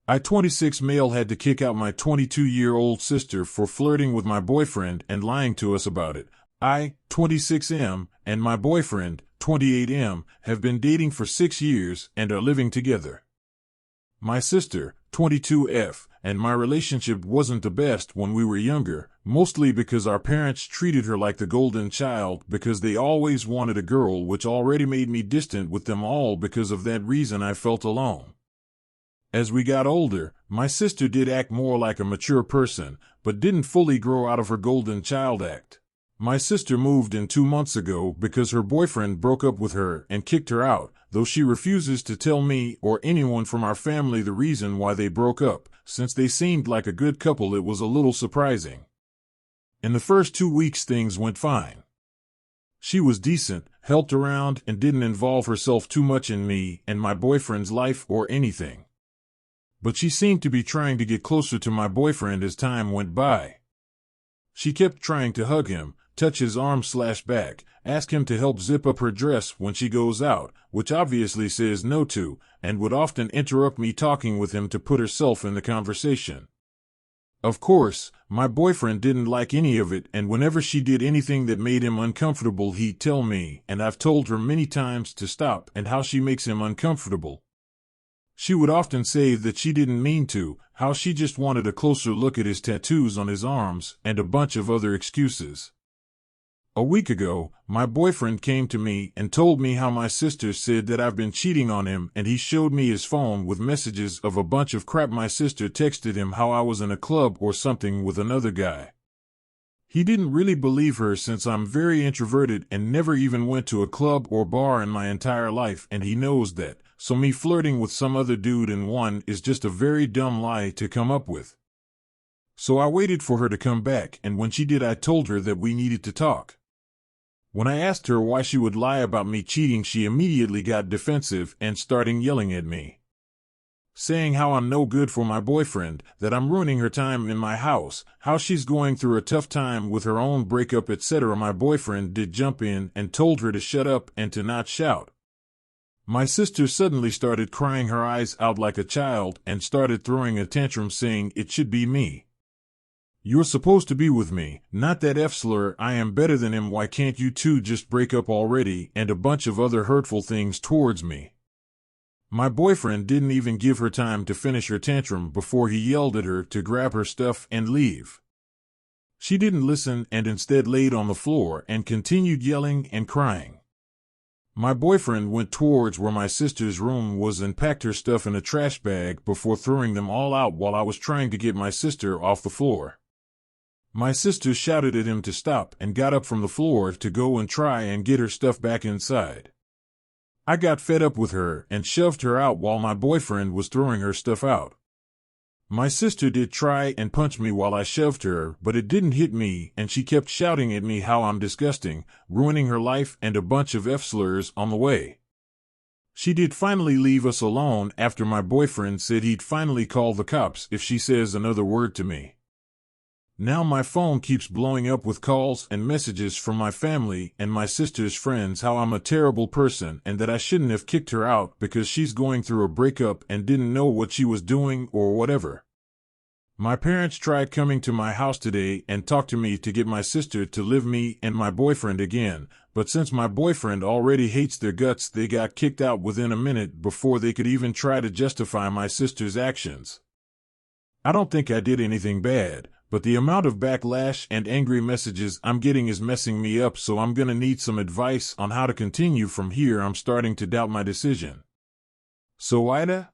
I 26 male had to kick out my 22-year-old sister for flirting with my boyfriend and lying to us about it. I, 26M, and my boyfriend, 28M, have been dating for 6 years and are living together. My sister, 22F, and my relationship wasn't the best when we were younger, mostly because our parents treated her like the golden child because they always wanted a girl, which already made me distant with them all. Because of that reason I felt alone. As we got older, my sister did act more like a mature person, but didn't fully grow out of her golden child act. My sister moved in 2 months ago because her boyfriend broke up with her and kicked her out, though she refuses to tell me or anyone from our family the reason why they broke up. Since they seemed like a good couple, it was a little surprising. In the first 2 weeks things went fine. She was decent, helped around, and didn't involve herself too much in me and my boyfriend's life or anything. But she seemed to be trying to get closer to my boyfriend as time went by. She kept trying to hug him, touch his arm/back, ask him to help zip up her dress when she goes out, which obviously says no to, and would often interrupt me talking with him to put herself in the conversation. Of course, my boyfriend didn't like any of it, and whenever she did anything that made him uncomfortable, he'd tell me, and I've told her many times to stop and how she makes him uncomfortable. She would often say that she didn't mean to, how she just wanted a closer look at his tattoos on his arms, and a bunch of other excuses. A week ago, my boyfriend came to me and told me how my sister said that I've been cheating on him, and he showed me his phone with messages of a bunch of crap my sister texted him, how I was in a club or something with another guy. He didn't really believe her since I'm very introverted and never even went to a club or bar in my entire life, and he knows that, so me flirting with some other dude in one is just a very dumb lie to come up with. So I waited for her to come back, and when she did I told her that we needed to talk. When I asked her why she would lie about me cheating, she immediately got defensive and started yelling at me, saying how I'm no good for my boyfriend, that I'm ruining her time in my house, how she's going through a tough time with her own breakup, etc. My boyfriend did jump in and told her to shut up and to not shout. My sister suddenly started crying her eyes out like a child and started throwing a tantrum saying it should be me. You're supposed to be with me, not that F-slur, I am better than him, why can't you two just break up already, and a bunch of other hurtful things towards me. My boyfriend didn't even give her time to finish her tantrum before he yelled at her to grab her stuff and leave. She didn't listen and instead laid on the floor and continued yelling and crying. My boyfriend went towards where my sister's room was and packed her stuff in a trash bag before throwing them all out while I was trying to get my sister off the floor. My sister shouted at him to stop and got up from the floor to go and try and get her stuff back inside. I got fed up with her and shoved her out while my boyfriend was throwing her stuff out. My sister did try and punch me while I shoved her, but it didn't hit me, and she kept shouting at me how I'm disgusting, ruining her life, and a bunch of F-slurs on the way. She did finally leave us alone after my boyfriend said he'd finally call the cops if she says another word to me. Now my phone keeps blowing up with calls and messages from my family and my sister's friends how I'm a terrible person and that I shouldn't have kicked her out because she's going through a breakup and didn't know what she was doing or whatever. My parents tried coming to my house today and talked to me to get my sister to leave me and my boyfriend again, but since my boyfriend already hates their guts, they got kicked out within a minute before they could even try to justify my sister's actions. I don't think I did anything bad, but the amount of backlash and angry messages I'm getting is messing me up, so I'm gonna need some advice on how to continue from here. I'm starting to doubt my decision. So Ida,